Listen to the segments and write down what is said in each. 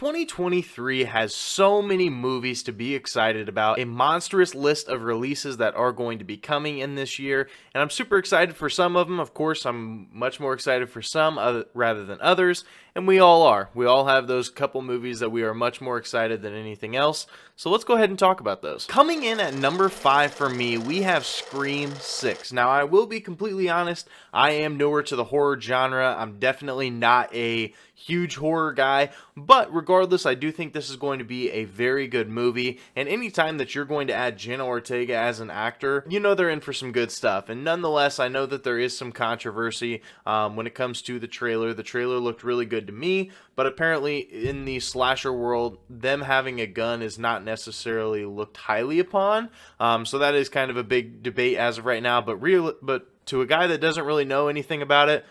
2023 has so many movies to be excited about, a monstrous list of releases that are going to be coming in this year, and I'm super excited for some of them. Of course, I'm much more excited for some rather than others, and we all are. We all have those couple movies that we are much more excited than anything else, so let's go ahead and talk about those. Coming in at number 5 for me, we have Scream 6. Now, I will be completely honest, I am newer to the horror genre. I'm definitely not a huge horror guy, but regardless, I do think this is going to be a very good movie, and anytime that you're going to add Jenna Ortega as an actor, you know they're in for some good stuff. And nonetheless, I know that there is some controversy when it comes to the trailer. The trailer looked really good to me, but apparently in the slasher world, them having a gun is not necessarily looked highly upon, so that is kind of a big debate as of right now. But to a guy that doesn't really know anything about it,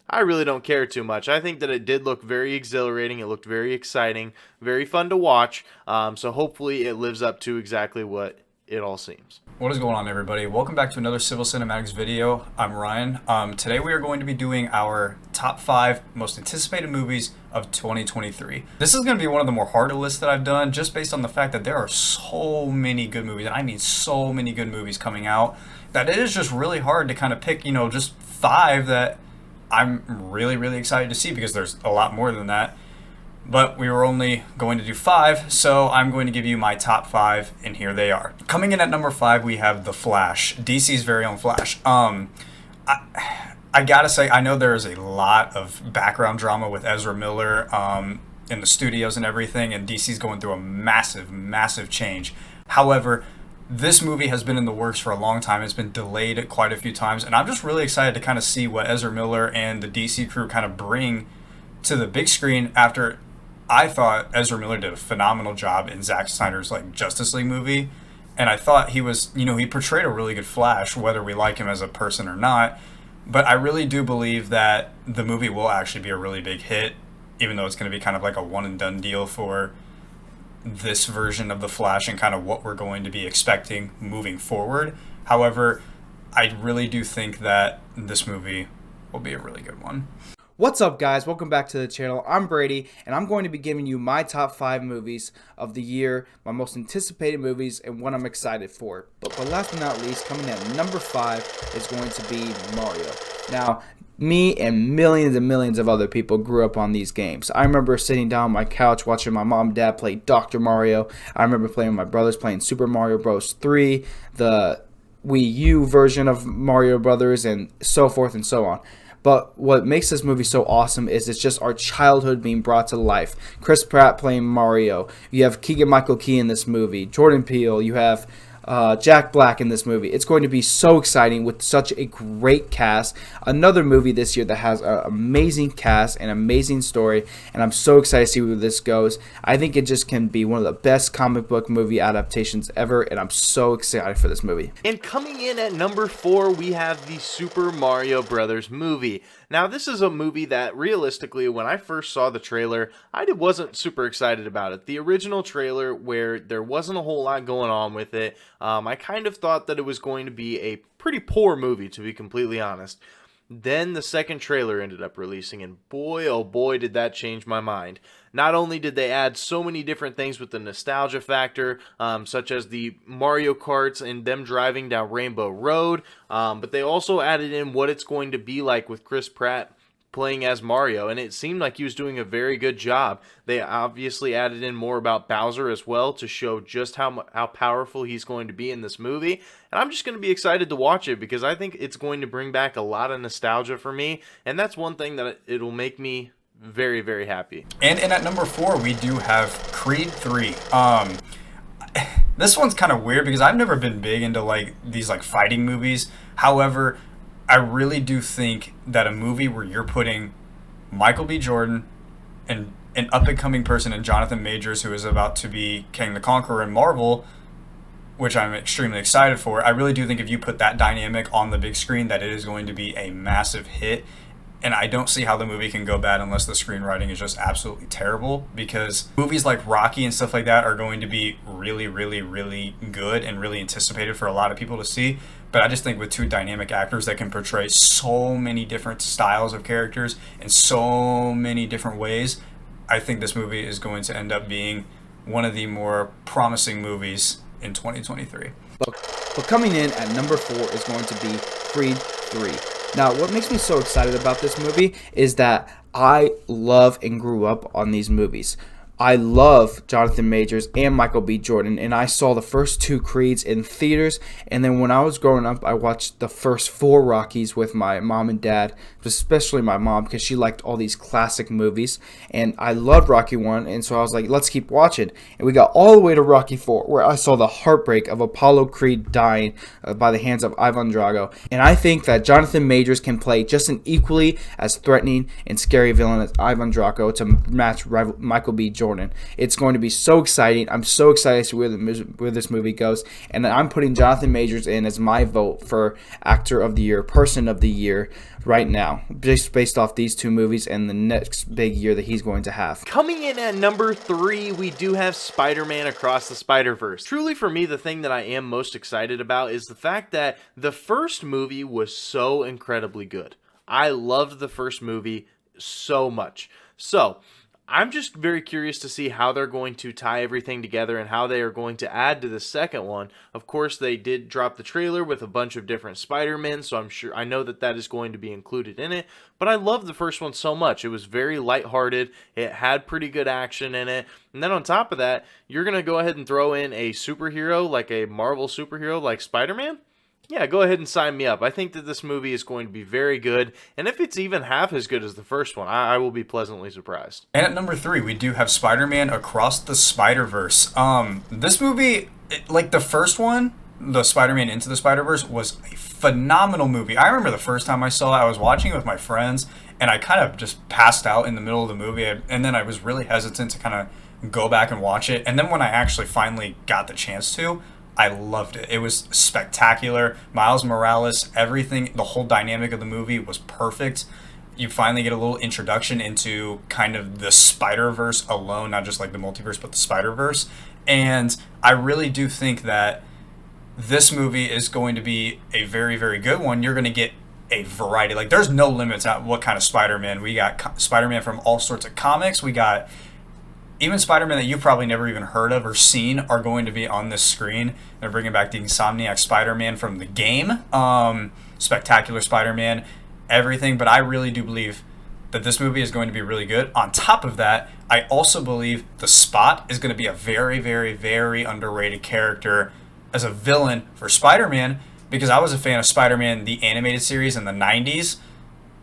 I really don't care too much. I think that it did look very exhilarating. It looked very exciting, very fun to watch. So hopefully it lives up to exactly what it all seems. What is going on, everybody? Welcome back to another Civil Cinematics video. I'm Ryan. Today we are going to be doing our top 5 most anticipated movies of 2023. This is going to be one of the more harder lists that I've done, just based on the fact that there are so many good movies, and I mean so many good movies coming out, that it is just really hard to kind of pick, just 5 that I'm really excited to see, because there's a lot more than that. But we were only going to do 5, so I'm going to give you my top 5, and here they are. Coming in at number 5, we have The Flash, DC's very own Flash. I gotta say, I know there is a lot of background drama with Ezra Miller in the studios and everything, and DC's going through a massive change. However, this movie has been in the works for a long time. It's been delayed quite a few times, and I'm just really excited to kind of see what Ezra Miller and the DC crew kind of bring to the big screen, after I thought Ezra Miller did a phenomenal job in Zack Snyder's Justice League movie, and I thought he was, he portrayed a really good Flash, whether we like him as a person or not. But I really do believe that the movie will actually be a really big hit, even though it's going to be kind of like a one and done deal for this version of the Flash and kind of what we're going to be expecting moving forward. However, I really do think that this movie will be a really good one. What's up, guys? Welcome back to the channel. I'm Brady, and I'm going to be giving you my top 5 movies of the year, my most anticipated movies, and what I'm excited for. But last but not least, coming at number 5 is going to be Mario. Now, me and millions of other people grew up on these games. I remember sitting down on my couch watching my mom and dad play Dr. Mario. I remember playing with my brothers, playing Super Mario Bros. 3, the Wii U version of Mario Brothers, and so forth and so on. But what makes this movie so awesome is it's just our childhood being brought to life. Chris Pratt playing Mario. You have Keegan-Michael Key in this movie. Jordan Peele. You have Jack Black in this movie. It's going to be so exciting with such a great cast. Another movie this year that has an amazing cast and amazing story, and I'm so excited to see where this goes. I think it just can be one of the best comic book movie adaptations ever, and I'm so excited for this movie. And coming in at number 4, we have the Super Mario Brothers movie. Now, this is a movie that, realistically, when I first saw the trailer, I wasn't super excited about it. The original trailer, where there wasn't a whole lot going on with it, I kind of thought that it was going to be a pretty poor movie, to be completely honest. Then the second trailer ended up releasing, and boy, oh boy, did that change my mind. Not only did they add so many different things with the nostalgia factor, such as the Mario Karts and them driving down Rainbow Road, but they also added in what it's going to be like with Chris Pratt playing as Mario, and it seemed like he was doing a very good job. They obviously added in more about Bowser as well to show just how powerful he's going to be in this movie, and I'm just going to be excited to watch it, because I think it's going to bring back a lot of nostalgia for me, and that's one thing that it'll make me very happy. And at number 4, we do have Creed 3. This one's kind of weird, because I've never been big into these fighting movies. However, I really do think that a movie where you're putting Michael B. Jordan and an up-and-coming person in Jonathan Majors, who is about to be King the Conqueror in Marvel, which I'm extremely excited for, I really do think if you put that dynamic on the big screen, that it is going to be a massive hit. And I don't see how the movie can go bad unless the screenwriting is just absolutely terrible, because movies like Rocky and stuff like that are going to be really good and really anticipated for a lot of people to see. But I just think with 2 dynamic actors that can portray so many different styles of characters in so many different ways, I think this movie is going to end up being one of the more promising movies in 2023. But coming in at number 4 is going to be Creed 3. Now, what makes me so excited about this movie is that I love and grew up on these movies. I love Jonathan Majors and Michael B. Jordan, and I saw the first 2 Creeds in theaters, and then when I was growing up, I watched the first 4 Rockies with my mom and dad, especially my mom, because she liked all these classic movies, and I loved Rocky 1, and so I was like, let's keep watching, and we got all the way to Rocky 4, where I saw the heartbreak of Apollo Creed dying by the hands of Ivan Drago, and I think that Jonathan Majors can play just an equally as threatening and scary villain as Ivan Drago to match Michael B. Jordan. It's going to be so exciting. I'm so excited to see where this movie goes, and I'm putting Jonathan Majors in as my vote for Actor of the Year, Person of the Year right now, just based off these 2 movies and the next big year that he's going to have. Coming in at number 3, we do have Spider-Man Across the Spider-Verse. Truly, for me, the thing that I am most excited about is the fact that the first movie was so incredibly good. I loved the first movie so much. So I'm just very curious to see how they're going to tie everything together and how they are going to add to the second one. Of course, they did drop the trailer with a bunch of different Spider-Men, so I know that is going to be included in it. But I love the first one so much. It was very lighthearted. It had pretty good action in it. And then on top of that, you're going to go ahead and throw in a superhero, like a Marvel superhero like Spider-Man? Yeah, go ahead and sign me up. I think that this movie is going to be very good, and if it's even half as good as the first one, I will be pleasantly surprised. And at number 3, we do have Spider-Man Across the Spider-Verse. This movie, like the first one, the Spider-Man Into the Spider-Verse, was a phenomenal movie. I remember the first time I saw it, I was watching it with my friends, and I kind of just passed out in the middle of the movie, and then I was really hesitant to kind of go back and watch it. And then when I actually finally got the chance to, I loved it. It was spectacular. Miles Morales, everything, the whole dynamic of the movie was perfect. You finally get a little introduction into kind of the Spider-Verse alone, not just like the multiverse, but the Spider-Verse. And I really do think that this movie is going to be a very, very good one. You're going to get a variety. Like, there's no limits on what kind of Spider-Man. We got Spider-Man from all sorts of comics. We got even Spider-Man that you've probably never even heard of or seen are going to be on this screen. They're bringing back the Insomniac Spider-Man from the game, Spectacular Spider-Man, everything. But I really do believe that this movie is going to be really good. On top of that, I also believe the Spot is going to be a very, very, very underrated character as a villain for Spider-Man, because I was a fan of Spider-Man, the animated series in the 90s.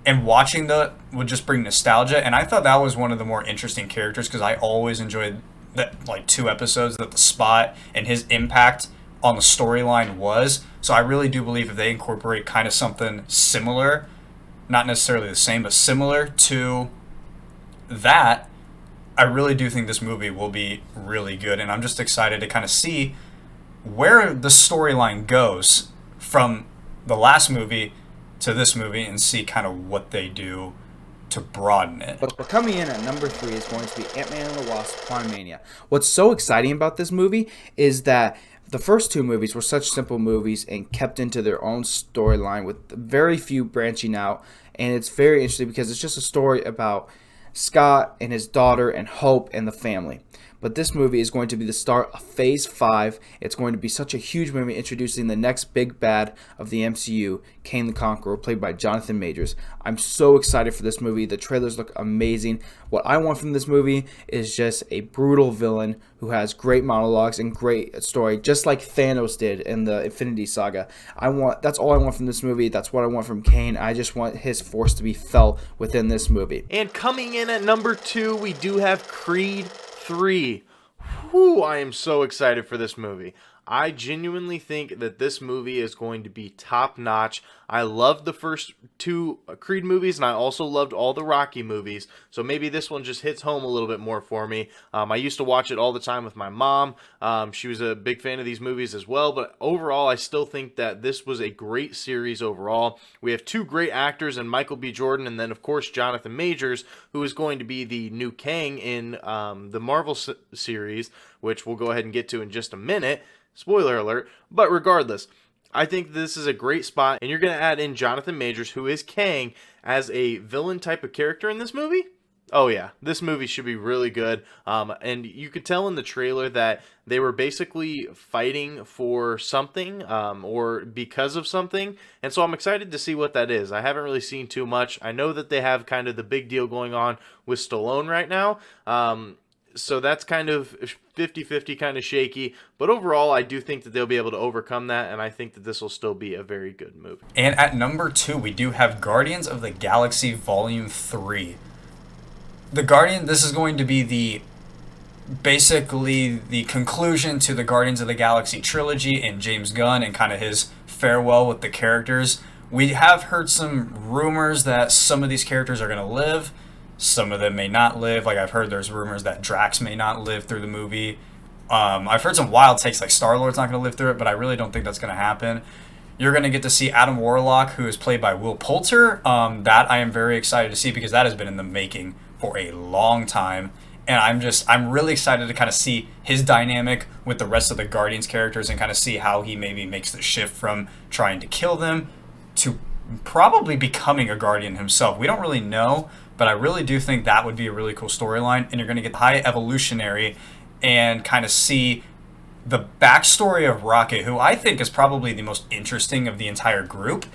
And watching that would just bring nostalgia, and I thought that was one of the more interesting characters because I always enjoyed that, like, 2 episodes that the Spot and his impact on the storyline was. So I really do believe if they incorporate kind of something similar, not necessarily the same, but similar to that, I really do think this movie will be really good. And I'm just excited to kind of see where the storyline goes from the last movie to this movie and see kind of what they do to broaden it. But coming in at number 3 is going to be Ant-Man and the Wasp: Quantumania. What's so exciting about this movie is that the first 2 movies were such simple movies and kept into their own storyline with very few branching out. And it's very interesting because it's just a story about Scott and his daughter and Hope and the family. But this movie is going to be the start of Phase 5. It's going to be such a huge movie introducing the next big bad of the MCU, Kang the Conqueror, played by Jonathan Majors. I'm so excited for this movie. The trailers look amazing. What I want from this movie is just a brutal villain who has great monologues and great story, just like Thanos did in the Infinity Saga. That's all I want from this movie. That's what I want from Kang. I just want his force to be felt within this movie. And coming in at number 2, we do have Creed 3. Whew, I am so excited for this movie. I genuinely think that this movie is going to be top notch. I loved the first 2 Creed movies, and I also loved all the Rocky movies, so maybe this one just hits home a little bit more for me. I used to watch it all the time with my mom. She was a big fan of these movies as well, but overall, I still think that this was a great series overall. We have 2 great actors in Michael B. Jordan, and then, of course, Jonathan Majors, who is going to be the new Kang in the Marvel series, which we'll go ahead and get to in just a minute. Spoiler alert. But regardless, I think this is a great spot, and you're going to add in Jonathan Majors, who is Kang, as a villain type of character in this movie. Oh yeah, this movie should be really good. And you could tell in the trailer that they were basically fighting for something, or because of something. And so I'm excited to see what that is. I haven't really seen too much. I know that they have kind of the big deal going on with Stallone right now. So that's kind of 50-50, kind of shaky. But overall, I do think that they'll be able to overcome that, and I think that this will still be a very good movie. And at number 2, we do have Guardians of the Galaxy Volume 3. This is going to be basically the conclusion to the Guardians of the Galaxy trilogy and James Gunn and kind of his farewell with the characters. We have heard some rumors that some of these characters are going to live. Some of them may not live. Like, I've heard there's rumors that Drax may not live through the movie. I've heard some wild takes like Star-Lord's not going to live through it, but I really don't think that's going to happen. You're going to get to see Adam Warlock, who is played by Will Poulter. That I am very excited to see because that has been in the making for a long time. And I'm really excited to kind of see his dynamic with the rest of the Guardians characters and kind of see how he maybe makes the shift from trying to kill them to probably becoming a Guardian himself. We don't really know, but I really do think that would be a really cool storyline. And you're going to get high evolutionary and kind of see the backstory of Rocket, who I think is probably the most interesting of the entire group.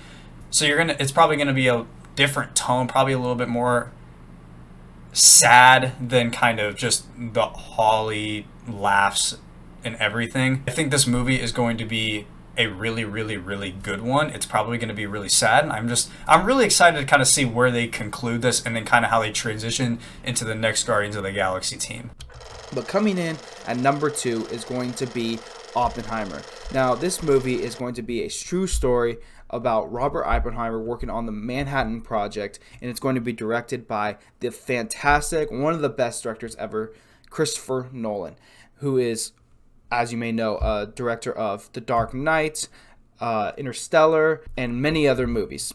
So it's probably going to be a different tone, probably a little bit more sad than kind of just the Holly laughs and everything. I think this movie is going to be a really, really, really good one. It's probably going to be really sad. And I'm really excited to kind of see where they conclude this and then kind of how they transition into the next Guardians of the Galaxy team. But coming in at number 2 is going to be Oppenheimer. Now, this movie is going to be a true story about Robert Oppenheimer working on the Manhattan Project, and it's going to be directed by the fantastic, one of the best directors ever, Christopher Nolan, who is, as you may know, a director of The Dark Knight, Interstellar, and many other movies.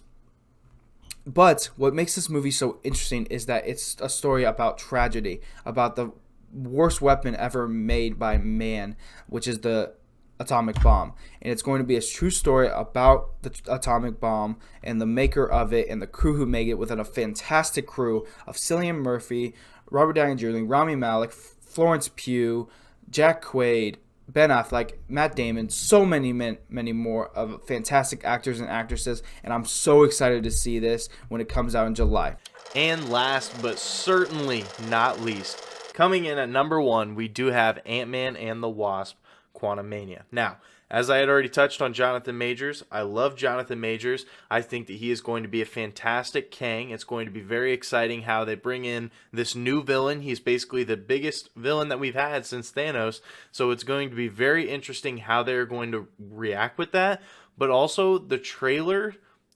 But what makes this movie so interesting is that it's a story about tragedy, about the worst weapon ever made by man, which is the atomic bomb. And it's going to be a true story about the atomic bomb and the maker of it and the crew who made it, within a fantastic crew of Cillian Murphy, Robert Downey Jr., Rami Malek, Florence Pugh, Jack Quaid, Ben Affleck, Matt Damon, so many more of fantastic actors and actresses, and I'm so excited to see this when it comes out in July. And last but certainly not least, coming in at number 1, we do have Ant-Man and the Wasp: Quantumania. Now, as I had already touched on Jonathan Majors, I love Jonathan Majors. I think that he is going to be a fantastic Kang. It's going to be very exciting how they bring in this new villain. He's basically the biggest villain that we've had since Thanos. So it's going to be very interesting how they're going to react with that. But also the trailer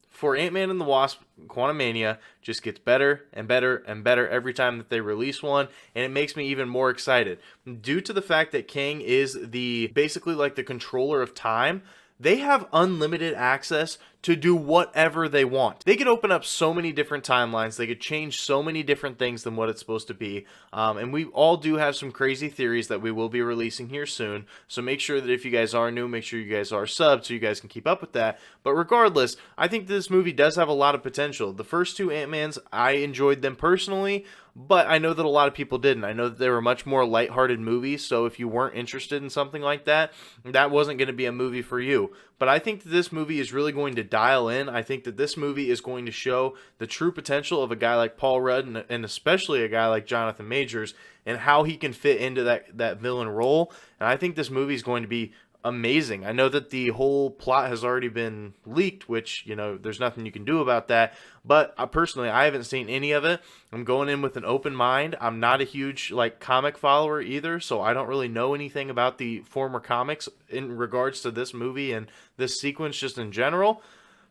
for Ant-Man and the Wasp: Quantumania just gets better and better and better every time that they release one, and it makes me even more excited. Due to the fact that Kang is basically like the controller of time, they have unlimited access to do whatever they want. They could open up so many different timelines. They could change so many different things than what it's supposed to be. And we all do have some crazy theories that we will be releasing here soon. So make sure that if you guys are new, make sure you guys are subbed so you guys can keep up with that. But regardless, I think this movie does have a lot of potential. The first 2 Ant-Mans, I enjoyed them personally, but I know that a lot of people didn't. I know that they were much more lighthearted movies, so if you weren't interested in something like that, that wasn't going to be a movie for you. But I think that this movie is really going to dial in. I think that this movie is going to show the true potential of a guy like Paul Rudd and especially a guy like Jonathan Majors and how he can fit into that villain role. And I think this movie is going to be amazing. I know that the whole plot has already been leaked, which, there's nothing you can do about that. But personally, I haven't seen any of it. I'm going in with an open mind. I'm not a huge comic follower either, so I don't really know anything about the former comics in regards to this movie and this sequence just in general.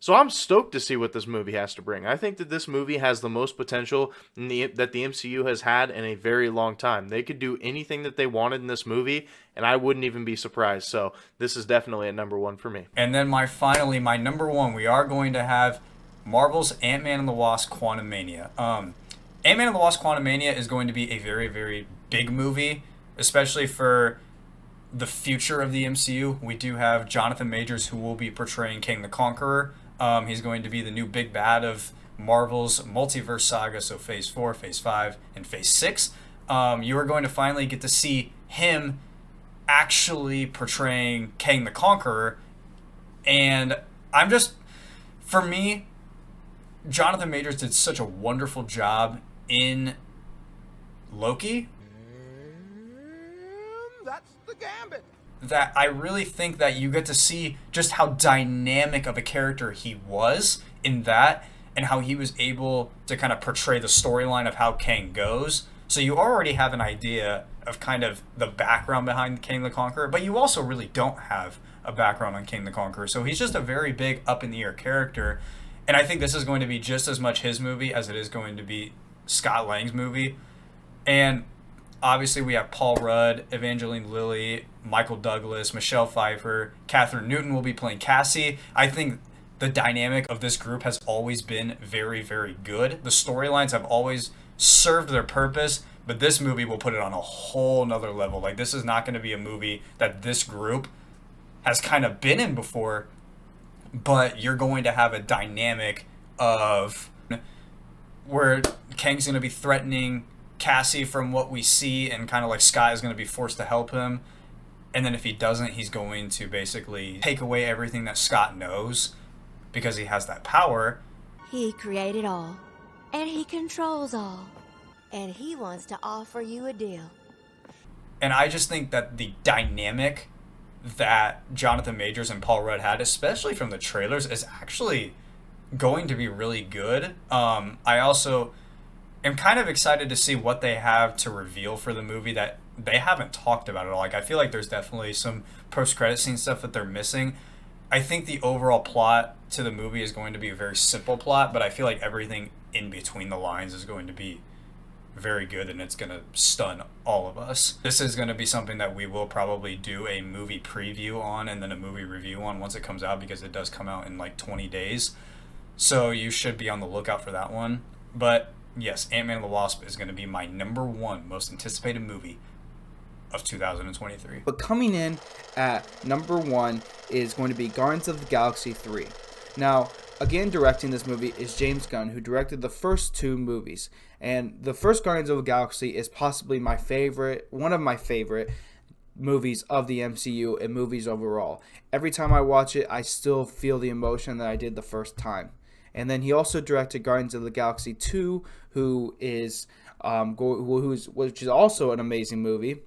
So I'm stoked to see what this movie has to bring. I think that this movie has the most potential that the MCU has had in a very long time. They could do anything that they wanted in this movie, and I wouldn't even be surprised. So this is definitely a number 1 for me. And then my number 1, we are going to have Marvel's Ant-Man and the Wasp: Quantumania. Ant-Man and the Wasp: Quantumania is going to be a very, very big movie, especially for the future of the MCU. We do have Jonathan Majors, who will be portraying King the Conqueror. He's going to be the new big bad of Marvel's multiverse saga, so Phase 4, Phase 5, and Phase 6. You are going to finally get to see him actually portraying Kang the Conqueror. And for me, Jonathan Majors did such a wonderful job in Loki. That's the gambit. That I really think that you get to see just how dynamic of a character he was in that, and how he was able to kind of portray the storyline of how Kang goes. So you already have an idea of kind of the background behind Kang the Conqueror, but you also really don't have a background on Kang the Conqueror. So he's just a very big up in the air character. And I think this is going to be just as much his movie as it is going to be Scott Lang's movie. And obviously we have Paul Rudd, Evangeline Lilly, Michael Douglas, Michelle Pfeiffer, Catherine Newton will be playing Cassie. I think the dynamic of this group has always been very, very good. The storylines have always served their purpose, but this movie will put it on a whole nother level. Like, this is not going to be a movie that this group has kind of been in before, but you're going to have a dynamic of where Kang's going to be threatening Cassie from what we see, and kind of like Scott is going to be forced to help him. And then if he doesn't, he's going to basically take away everything that Scott knows because he has that power. He created all, and he controls all, and he wants to offer you a deal. And I just think that the dynamic that Jonathan Majors and Paul Rudd had, especially from the trailers, is actually going to be really good. I also am kind of excited to see what they have to reveal for the movie that they haven't talked about at all. Like, I feel like there's definitely some post-credit scene stuff that they're missing. I think the overall plot to the movie is going to be a very simple plot, but I feel like everything in between the lines is going to be very good, and it's going to stun all of us. This is going to be something that we will probably do a movie preview on and then a movie review on once it comes out, because it does come out in like 20 days. So you should be on the lookout for that one. But yes, Ant-Man and the Wasp is going to be my #1 most anticipated movie of 2023. But coming in at #1 is going to be Guardians of the Galaxy 3. Now, again, directing this movie is James Gunn, who directed the first 2 movies. And the first Guardians of the Galaxy is possibly one of my favorite movies of the MCU and movies overall. Every time I watch it, I still feel the emotion that I did the first time. And then he also directed Guardians of the Galaxy 2, which is also an amazing movie,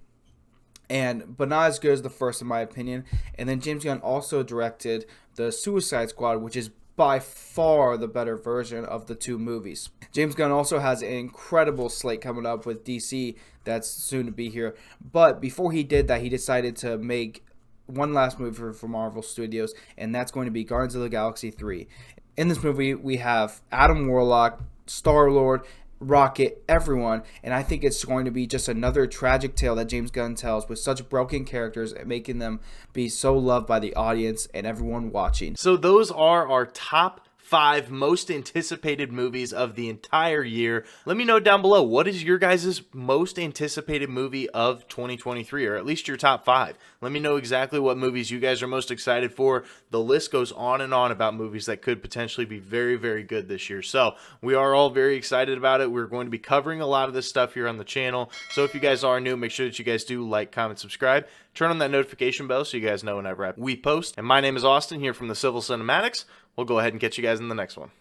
but not as good as the first, in my opinion. And then James Gunn also directed the Suicide Squad, which is by far the better version of the 2 movies. James Gunn also has an incredible slate coming up with DC that's soon to be here. But before he did that, he decided to make one last movie for Marvel Studios, and that's going to be Guardians of the Galaxy 3. In this movie, we have Adam Warlock, Star-Lord, Rocket, everyone, and I think it's going to be just another tragic tale that James Gunn tells with such broken characters and making them be so loved by the audience and everyone watching. So those are our top 5 most anticipated movies of the entire year. Let me know down below, what is your guys' most anticipated movie of 2023, or at least your top 5? Let me know exactly what movies you guys are most excited for. The list goes on and on about movies that could potentially be very, very good this year. So we are all very excited about it. We're going to be covering a lot of this stuff here on the channel. So if you guys are new, make sure that you guys do like, comment, subscribe. Turn on that notification bell so you guys know whenever we post. And my name is Austin here from the Civil CinemAddicts. We'll go ahead and catch you guys in the next one.